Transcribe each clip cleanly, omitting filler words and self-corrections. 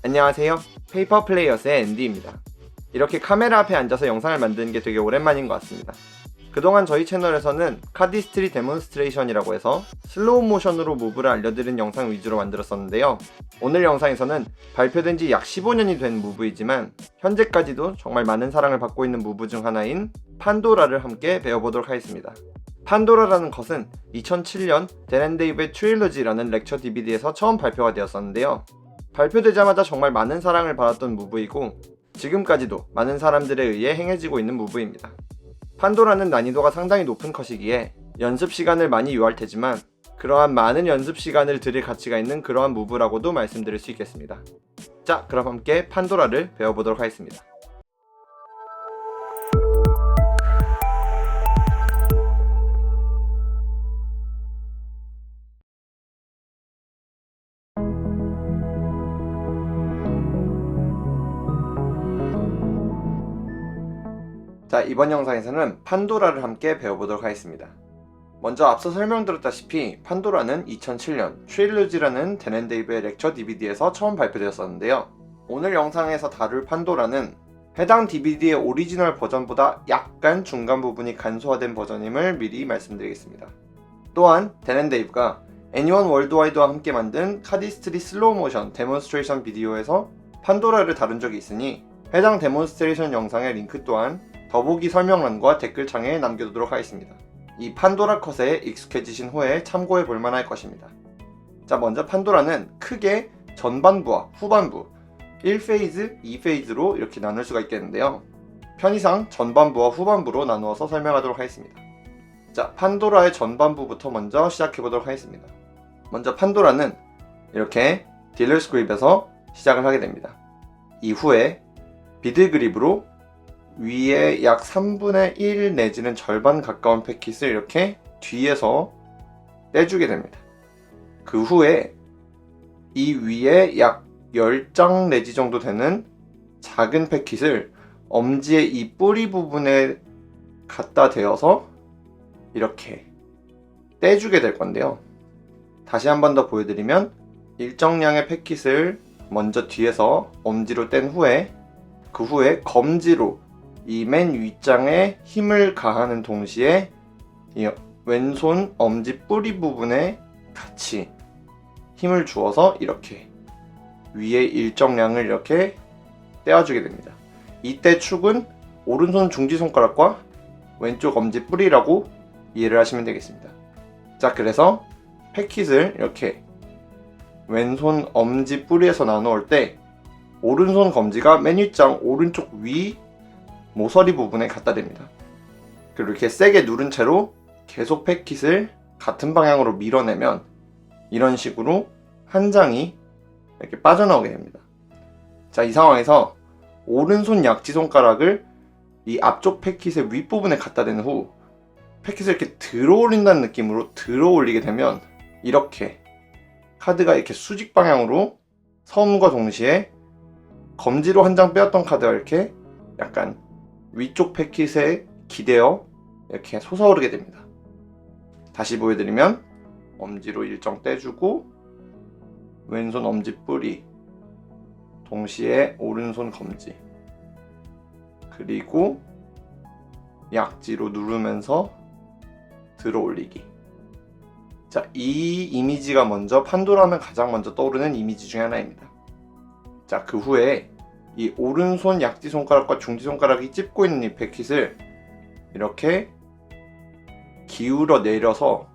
안녕하세요. 페이퍼 플레이어스의 앤디입니다. 이렇게 카메라 앞에 앉아서 영상을 만드는 게 되게 오랜만인 것 같습니다. 그동안 저희 채널에서는 카디스트리 데몬스트레이션이라고 해서 슬로우 모션으로 무브를 알려드린 영상 위주로 만들었었는데요. 오늘 영상에서는 발표된 지 약 15년이 된 무브이지만 현재까지도 정말 많은 사랑을 받고 있는 무브 중 하나인 판도라를 함께 배워보도록 하겠습니다. 판도라라는 것은 2007년 댄 & 데이브의 트릴러지라는 렉처 DVD에서 처음 발표가 되었었는데요. 발표되자마자 정말 많은 사랑을 받았던 무브이고 지금까지도 많은 사람들에 의해 행해지고 있는 무브입니다. 판도라는 난이도가 상당히 높은 컷이기에 연습 시간을 많이 요할 테지만 그러한 많은 연습 시간을 들일 가치가 있는 그러한 무브라고도 말씀드릴 수 있겠습니다. 자, 그럼 함께 판도라를 배워보도록 하겠습니다. 자, 이번 영상에서는 판도라를 함께 배워보도록 하겠습니다. 먼저 앞서 설명드렸다시피 판도라는 2007년 트릴러지라는 댄 & 데이브의 렉처 DVD에서 처음 발표되었었는데요. 오늘 영상에서 다룰 판도라는 해당 DVD의 오리지널 버전보다 약간 중간 부분이 간소화된 버전임을 미리 말씀드리겠습니다. 또한 댄 & 데이브가 애니원 월드와이드와 함께 만든 카디스트리 슬로우 모션 데몬스트레이션 비디오에서 판도라를 다룬 적이 있으니 해당 데몬스트레이션 영상의 링크 또한 더보기 설명란과 댓글창에 남겨두도록 하겠습니다. 이 판도라 컷에 익숙해지신 후에 참고해 볼 만할 것입니다. 자, 먼저 판도라는 크게 전반부와 후반부 1페이즈, 2페이즈로 이렇게 나눌 수가 있겠는데요. 편의상 전반부와 후반부로 나누어서 설명하도록 하겠습니다. 자, 판도라의 전반부부터 먼저 시작해 보도록 하겠습니다. 먼저 판도라는 이렇게 딜러스 그립에서 시작을 하게 됩니다. 이후에 비드 그립으로 위에 약 3분의 1 내지는 절반 가까운 패킷을 이렇게 뒤에서 떼주게 됩니다. 그 후에 이 위에 약 10장 내지 정도 되는 작은 패킷을 엄지의 이 뿌리 부분에 갖다 대어서 이렇게 떼주게 될 건데요. 다시 한 번 더 보여드리면 일정량의 패킷을 먼저 뒤에서 엄지로 뗀 후에 그 후에 검지로 이 맨 윗장에 힘을 가하는 동시에 이 왼손 엄지 뿌리 부분에 같이 힘을 주어서 이렇게 위에 일정량을 이렇게 떼어주게 됩니다. 이때 축은 오른손 중지손가락과 왼쪽 엄지 뿌리라고 이해를 하시면 되겠습니다. 자, 그래서 패킷을 이렇게 왼손 엄지 뿌리에서 나누을 때 오른손 검지가 맨 윗장 오른쪽 위 모서리 부분에 갖다 댑니다. 그리고 이렇게 세게 누른 채로 계속 패킷을 같은 방향으로 밀어내면 이런 식으로 한 장이 이렇게 빠져나오게 됩니다. 자, 이 상황에서 오른손 약지손가락을 이 앞쪽 패킷의 윗부분에 갖다 댄 후 패킷을 이렇게 들어 올린다는 느낌으로 들어 올리게 되면 이렇게 카드가 이렇게 수직 방향으로 섬과 동시에 검지로 한 장 빼었던 카드가 이렇게 약간 위쪽 패킷에 기대어 이렇게 솟아오르게 됩니다. 다시 보여드리면 엄지로 일정 떼주고 왼손 엄지 뿌리 동시에 오른손 검지 그리고 약지로 누르면서 들어 올리기. 자, 이 이미지가 먼저 판도라면 가장 먼저 떠오르는 이미지 중에 하나입니다. 자, 그 후에 이 오른손 약지손가락과 중지손가락이 찝고 있는 이 패킷을 이렇게 기울어 내려서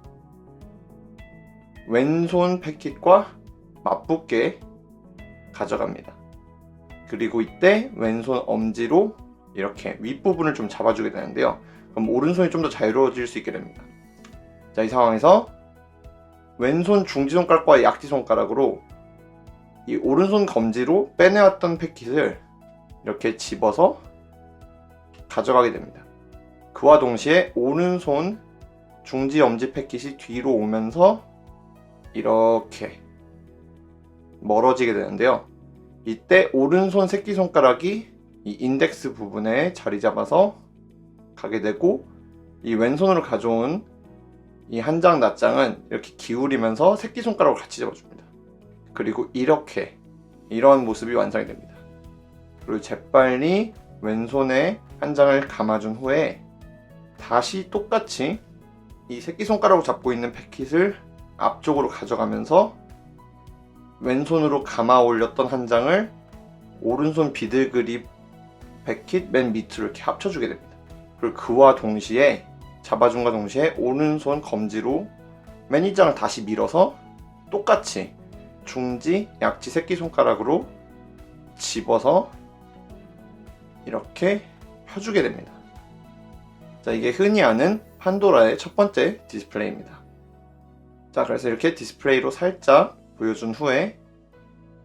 왼손 패킷과 맞붙게 가져갑니다. 그리고 이때 왼손 엄지로 이렇게 윗부분을 좀 잡아주게 되는데요. 그럼 오른손이 좀 더 자유로워질 수 있게 됩니다. 자, 이 상황에서 왼손 중지손가락과 약지손가락으로 이 오른손 검지로 빼내왔던 패킷을 이렇게 집어서 가져가게 됩니다. 그와 동시에 오른손 중지 엄지 패킷이 뒤로 오면서 이렇게 멀어지게 되는데요. 이때 오른손 새끼손가락이 이 인덱스 부분에 자리 잡아서 가게 되고, 이 왼손으로 가져온 이 한 장 낱장은 이렇게 기울이면서 새끼손가락을 같이 잡아줍니다. 그리고 이렇게 이런 모습이 완성이 됩니다. 그리고 재빨리 왼손에 한 장을 감아준 후에 다시 똑같이 이 새끼손가락으로 잡고 있는 패킷을 앞쪽으로 가져가면서 왼손으로 감아 올렸던 한 장을 오른손 비들 그립 패킷 맨 밑으로 이렇게 합쳐주게 됩니다. 그리고 그와 동시에 잡아준과 동시에 오른손 검지로 맨 이 장을 다시 밀어서 똑같이 중지, 약지 새끼손가락으로 집어서 이렇게 펴주게 됩니다. 자, 이게 흔히 아는 판도라의 첫 번째 디스플레이입니다. 자, 그래서 이렇게 디스플레이로 살짝 보여준 후에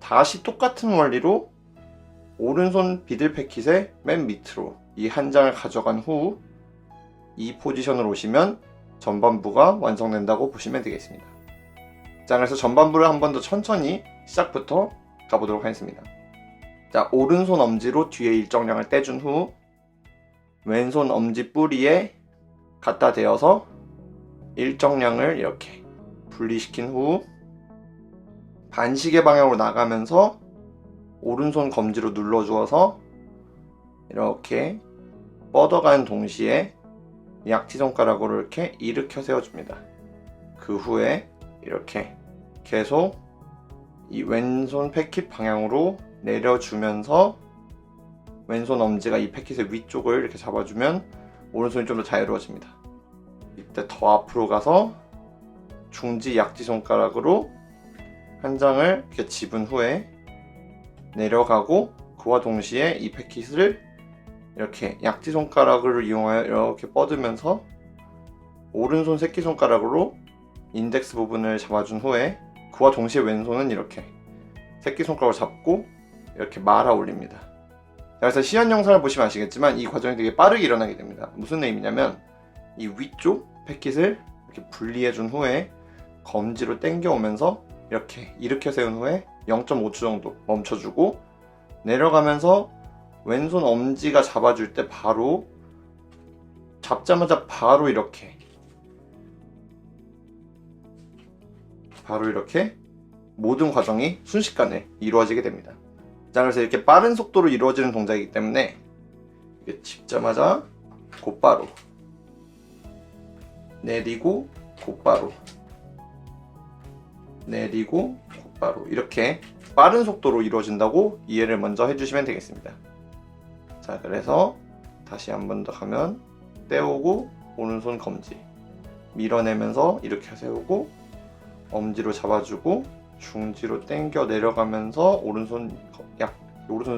다시 똑같은 원리로 오른손 비들 패킷의 맨 밑으로 이 한 장을 가져간 후 이 포지션으로 오시면 전반부가 완성된다고 보시면 되겠습니다. 자, 그래서 전반부를 한 번 더 천천히 시작부터 가보도록 하겠습니다. 자, 오른손 엄지로 뒤에 일정량을 떼준 후 왼손 엄지 뿌리에 갖다 대어서 일정량을 이렇게 분리시킨 후 반시계 방향으로 나가면서 오른손 검지로 눌러주어서 이렇게 뻗어가는 동시에 약지손가락으로 이렇게 일으켜 세워줍니다. 그 후에 이렇게 계속 이 왼손 패킷 방향으로 내려주면서 왼손 엄지가 이 패킷의 위쪽을 이렇게 잡아주면 오른손이 좀 더 자유로워집니다. 이때 더 앞으로 가서 중지 약지손가락으로 한 장을 이렇게 집은 후에 내려가고, 그와 동시에 이 패킷을 이렇게 약지손가락을 이용하여 이렇게 뻗으면서 오른손 새끼손가락으로 인덱스 부분을 잡아준 후에 그와 동시에 왼손은 이렇게 새끼손가락을 잡고 이렇게 말아 올립니다. 그래서 시연 영상을 보시면 아시겠지만 이 과정이 되게 빠르게 일어나게 됩니다. 무슨 의미냐면 이 위쪽 패킷을 이렇게 분리해 준 후에 검지로 당겨 오면서 이렇게 일으켜 세운 후에 0.5초 정도 멈춰주고 내려가면서 왼손 엄지가 잡아줄 때 바로 잡자마자 바로 이렇게 모든 과정이 순식간에 이루어지게 됩니다. 자, 그래서 이렇게 빠른 속도로 이루어지는 동작이기 때문에 이게 집자마자 곧바로 내리고 곧바로 내리고 곧바로 이렇게 빠른 속도로 이루어진다고 이해를 먼저 해주시면 되겠습니다. 자, 그래서 다시 한 번 더 가면 떼오고 오른손 검지 밀어내면서 이렇게 세우고 엄지로 잡아주고 중지로 당겨 내려가면서 오른손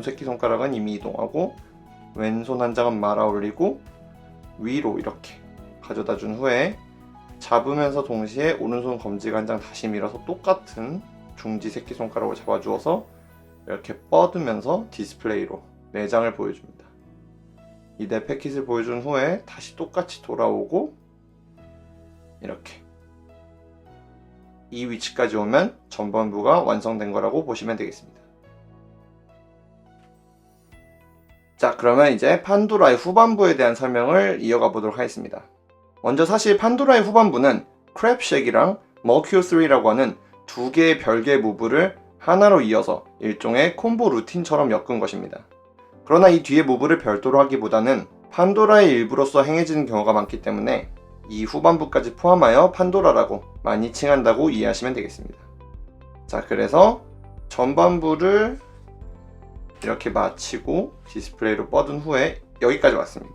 새끼손가락은 이미 이동하고 왼손 한 장은 말아 올리고 위로 이렇게 가져다 준 후에 잡으면서 동시에 오른손 검지가 한 장 다시 밀어서 똑같은 중지 새끼손가락으로 잡아주어서 이렇게 뻗으면서 디스플레이로 4장을 보여줍니다. 이 4패킷을 보여준 후에 다시 똑같이 돌아오고 이렇게 이 위치까지 오면 전반부가 완성된 거라고 보시면 되겠습니다. 자, 그러면 이제 판도라의 후반부에 대한 설명을 이어가 보도록 하겠습니다. 먼저 사실 판도라의 후반부는 크랩쉑이랑 머큐3라고 하는 두 개의 별개의 무브를 하나로 이어서 일종의 콤보 루틴처럼 엮은 것입니다. 그러나 이 뒤에 무브를 별도로 하기보다는 판도라의 일부로서 행해지는 경우가 많기 때문에 이 후반부까지 포함하여 판도라라고 많이 칭한다고 이해하시면 되겠습니다. 자, 그래서 전반부를 이렇게 마치고 디스플레이로 뻗은 후에 여기까지 왔습니다.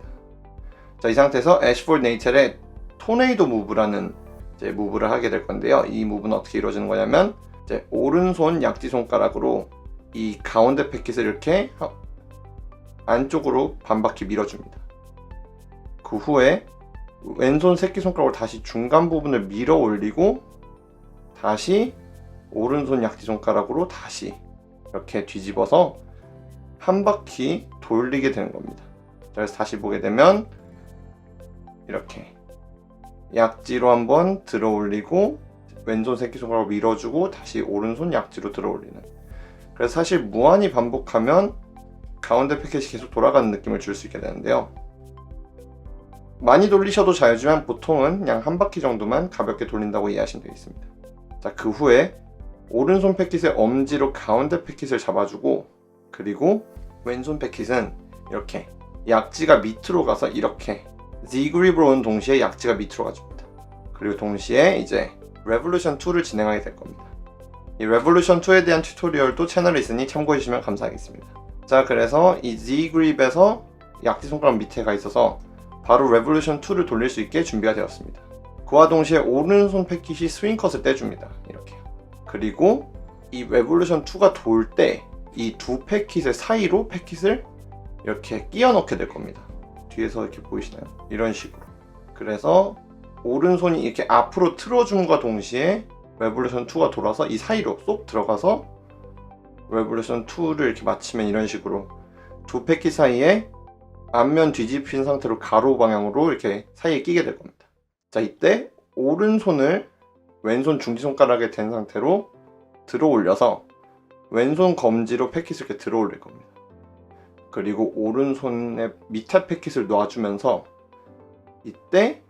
자, 이 상태에서 애쉬포드 네이첼의 토네이도 무브라는 무브를 하게 될 건데요. 이 무브는 어떻게 이루어지는 거냐면 오른손 약지손가락으로 이 가운데 패킷을 이렇게 안쪽으로 반바퀴 밀어줍니다. 그 후에 왼손 새끼손가락으로 다시 중간 부분을 밀어 올리고 다시 오른손 약지손가락으로 다시 이렇게 뒤집어서 한 바퀴 돌리게 되는 겁니다. 그래서 다시 보게 되면 이렇게 약지로 한번 들어 올리고 왼손 새끼손가락으로 밀어주고 다시 오른손 약지로 들어 올리는. 그래서 사실 무한히 반복하면 가운데 패킷이 계속 돌아가는 느낌을 줄 수 있게 되는데요. 많이 돌리셔도 자유지만 보통은 그냥 한 바퀴 정도만 가볍게 돌린다고 이해하시면 되겠습니다. 자, 그 후에 오른손 패킷의 엄지로 가운데 패킷을 잡아주고, 그리고 왼손 패킷은 이렇게 약지가 밑으로 가서 이렇게 Z-그립으로 온 동시에 약지가 밑으로 가줍니다. 그리고 동시에 이제 레볼루션 2를 진행하게 될 겁니다. 이 레볼루션 2에 대한 튜토리얼도 채널에 있으니 참고해 주시면 감사하겠습니다. 자, 그래서 이 Z-그립에서 약지 손가락 밑에 가 있어서 바로 레볼루션 2를 돌릴 수 있게 준비가 되었습니다. 그와 동시에 오른손 패킷이 스윙컷을 떼줍니다. 이렇게. 그리고 이 레볼루션 2가 돌 때 이 두 패킷의 사이로 패킷을 이렇게 끼워 넣게 될 겁니다. 뒤에서 이렇게 보이시나요? 이런 식으로. 그래서 오른손이 이렇게 앞으로 틀어줌과 동시에 레볼루션 2가 돌아서 이 사이로 쏙 들어가서 레볼루션 2를 이렇게 마치면 이런 식으로 두 패킷 사이에 앞면 뒤집힌 상태로 가로 방향으로 이렇게 사이에 끼게 될 겁니다. 자, 이때 오른손을 왼손 중지손가락에 댄 상태로 들어 올려서 왼손 검지로 패킷을 이렇게 들어 올릴 겁니다. 그리고 오른손의 밑에 패킷을 놔주면서 이때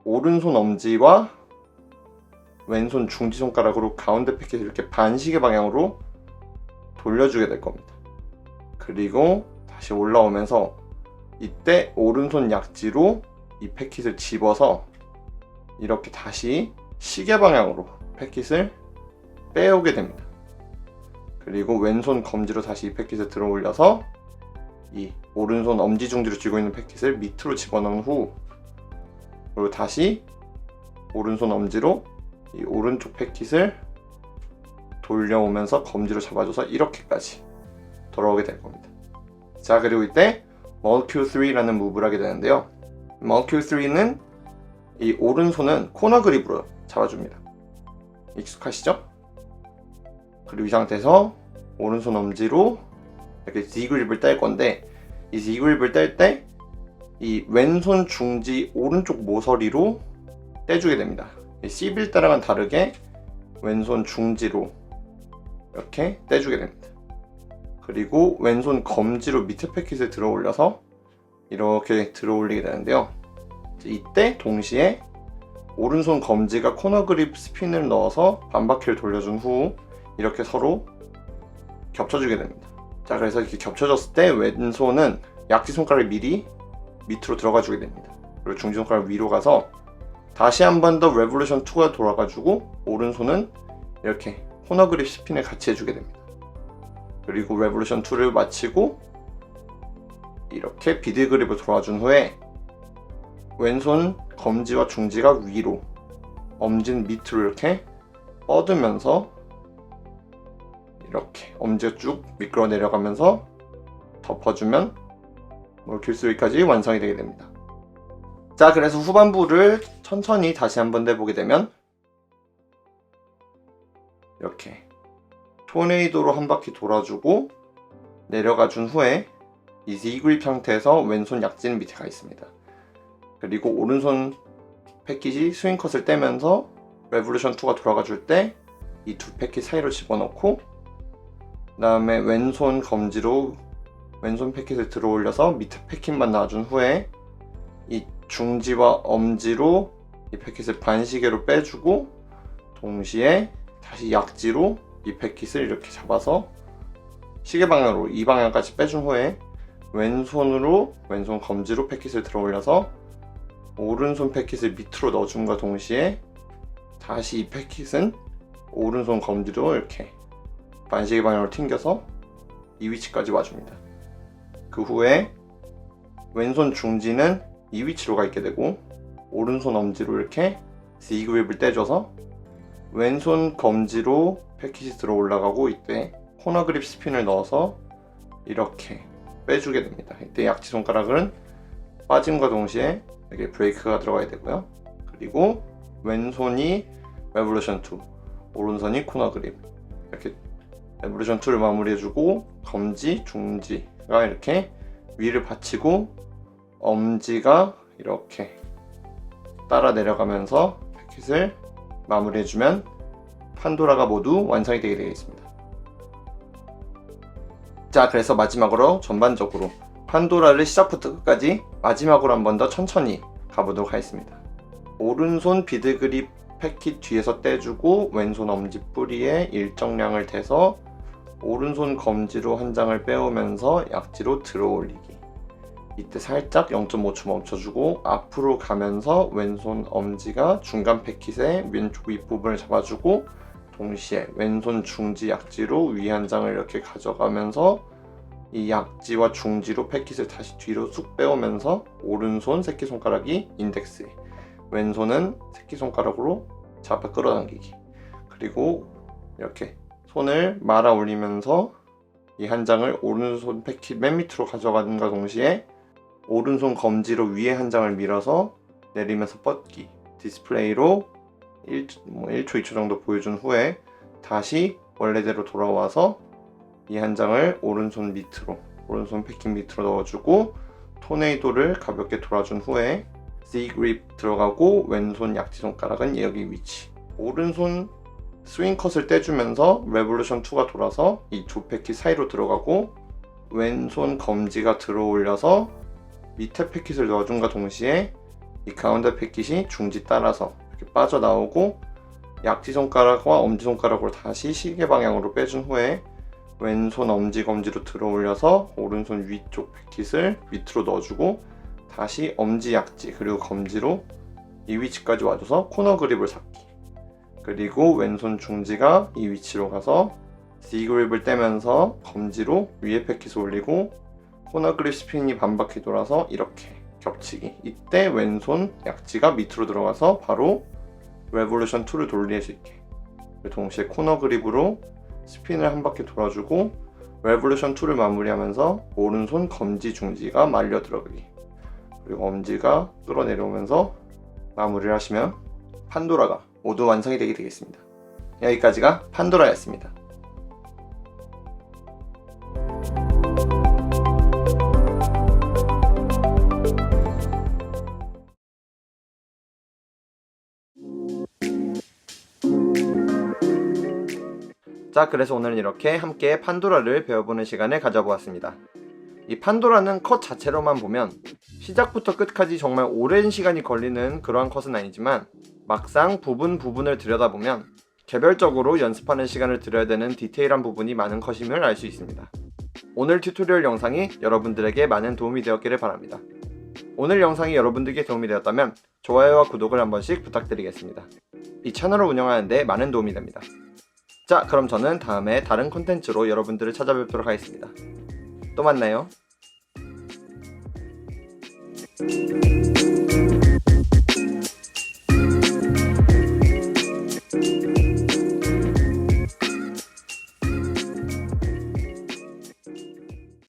오른손 엄지와 왼손 중지손가락으로 가운데 패킷을 이렇게 반시계 방향으로 돌려주게 될 겁니다. 그리고 다시 올라오면서 이때 오른손 약지로 이 패킷을 집어서 이렇게 다시 시계 방향으로 패킷을 빼오게 됩니다. 그리고 왼손 검지로 다시 이 패킷을 들어 올려서 이 오른손 엄지중지로 쥐고 있는 패킷을 밑으로 집어넣은 후, 그리고 다시 오른손 엄지로 이 오른쪽 패킷을 돌려오면서 검지로 잡아줘서 이렇게까지 돌아오게 될 겁니다. 자, 그리고 이때 Mercury3라는 무브를 하게 되는데요. Mercury3는 이 오른손은 코너 그립으로 잡아줍니다. 익숙하시죠? 그리고 이 상태에서 오른손 엄지로 이렇게 Z-그립을 뗄 건데, 이 Z-그립을 뗄 때 이 왼손 중지 오른쪽 모서리로 떼주게 됩니다. C-빌 때랑은 다르게 왼손 중지로 이렇게 떼주게 됩니다. 그리고 왼손 검지로 밑에 패킷을 들어 올려서 이렇게 들어 올리게 되는데요. 이때 동시에 오른손 검지가 코너 그립 스핀을 넣어서 반바퀴를 돌려준 후 이렇게 서로 겹쳐주게 됩니다. 자, 그래서 이렇게 겹쳐졌을 때 왼손은 약지 손가락이 미리 밑으로 들어가 주게 됩니다. 그리고 중지 손가락 위로 가서 다시 한 번 더 레볼루션 2가 돌아가지고 오른손은 이렇게 코너 그립 스핀을 같이 해주게 됩니다. 그리고 레볼루션 2를 마치고 이렇게 비드 그립을 돌아준 후에 왼손 검지와 중지가 위로, 엄지는 밑으로 이렇게 뻗으면서 이렇게 엄지가 쭉 미끄러 내려가면서 덮어주면 Mercury3까지 완성이 되게 됩니다. 자, 그래서 후반부를 천천히 다시 한번 해보게 되면 이렇게 토네이도로 한 바퀴 돌아주고 내려가 준 후에 이 Z-그립 상태에서 왼손 약지는 밑에 가 있습니다. 그리고 오른손 패킷이 스윙컷을 떼면서 레볼루션 2가 돌아가 줄 때 이 두 패킷 사이로 집어넣고, 그 다음에 왼손 검지로 왼손 패킷을 들어 올려서 밑에 패킷만 놔준 후에 이 중지와 엄지로 이 패킷을 반시계로 빼주고 동시에 다시 약지로 이 패킷을 이렇게 잡아서 시계 방향으로 이 방향까지 빼준 후에 왼손으로 왼손 검지로 패킷을 들어 올려서 오른손 패킷을 밑으로 넣어줌과 동시에 다시 이 패킷은 오른손 검지로 이렇게 반시계 방향으로 튕겨서 이 위치까지 와줍니다. 그 후에 왼손 중지는 이 위치로 가 있게 되고 오른손 엄지로 이렇게 Z-그립을 떼줘서 왼손 검지로 패킷이 들어 올라가고 이때 코너 그립 스핀을 넣어서 이렇게 빼주게 됩니다. 이때 약지 손가락은 빠짐과 동시에 이렇게 브레이크가 들어가야 되고요. 그리고 왼손이 레볼루션 2, 오른손이 코너 그립. 이렇게 레볼루션 2를 마무리해주고 검지, 중지가 이렇게 위를 받치고 엄지가 이렇게 따라 내려가면서 패킷을 마무리해주면 판도라가 모두 완성이 되게 되겠습니다. 자, 그래서 마지막으로 전반적으로 판도라를 시작부터 끝까지 마지막으로 한 번 더 천천히 가보도록 하겠습니다. 오른손 비드 그립 패킷 뒤에서 떼주고 왼손 엄지 뿌리에 일정량을 대서 오른손 검지로 한 장을 빼오면서 약지로 들어 올리기. 이때 살짝 0.5초 멈춰주고 앞으로 가면서 왼손 엄지가 중간 패킷의 왼쪽 윗부분을 잡아주고 동시에 왼손 중지 약지로 위 한 장을 이렇게 가져가면서 이 약지와 중지로 패킷을 다시 뒤로 쑥 빼오면서 오른손 새끼손가락이 인덱스에, 왼손은 새끼손가락으로 잡아 끌어당기기. 그리고 이렇게 손을 말아 올리면서 이 한 장을 오른손 패킷 맨 밑으로 가져가는가 동시에 오른손 검지로 위에 한 장을 밀어서 내리면서 뻗기. 디스플레이로 1초, 2초 정도 보여준 후에 다시 원래대로 돌아와서 이 한 장을 오른손 밑으로, 오른손 패킷 밑으로 넣어주고 토네이도를 가볍게 돌아준 후에 C 그립 들어가고 왼손 약지 손가락은 여기 위치. 오른손 스윙 컷을 떼주면서 레볼루션 2가 돌아서 이 두 패킷 사이로 들어가고 왼손 검지가 들어 올려서 밑에 패킷을 넣어준과 동시에 이 가운데 패킷이 중지 따라서 이렇게 빠져나오고 약지 손가락과 엄지 손가락으로 다시 시계 방향으로 빼준 후에 왼손 엄지 검지로 들어 올려서 오른손 위쪽 패킷을 밑으로 넣어주고 다시 엄지 약지 그리고 검지로 이 위치까지 와줘서 코너 그립을 잡기. 그리고 왼손 중지가 이 위치로 가서 C 그립을 떼면서 검지로 위에 패킷을 올리고 코너 그립 스핀이 반바퀴 돌아서 이렇게 겹치기. 이때 왼손 약지가 밑으로 들어가서 바로 레볼루션 2를 돌릴 수 있게. 동시에 코너 그립으로 스핀을 한 바퀴 돌아주고 레볼루션 2를 마무리하면서 오른손 검지 중지가 말려 들어가기. 그리고 엄지가 끌어내려오면서 마무리를 하시면 판도라가 모두 완성이 되게 되겠습니다. 여기까지가 판도라였습니다. 자, 그래서 오늘은 이렇게 함께 판도라를 배워보는 시간을 가져보았습니다. 이 판도라는 컷 자체로만 보면 시작부터 끝까지 정말 오랜 시간이 걸리는 그러한 컷은 아니지만 막상 부분을 들여다보면 개별적으로 연습하는 시간을 들여야 되는 디테일한 부분이 많은 컷임을 알 수 있습니다. 오늘 튜토리얼 영상이 여러분들에게 많은 도움이 되었기를 바랍니다. 오늘 영상이 여러분들께 도움이 되었다면 좋아요와 구독을 한 번씩 부탁드리겠습니다. 이 채널을 운영하는 데 많은 도움이 됩니다. 자, 그럼 저는 다음에 다른 콘텐츠로 여러분들을 찾아뵙도록 하겠습니다. 또 만나요.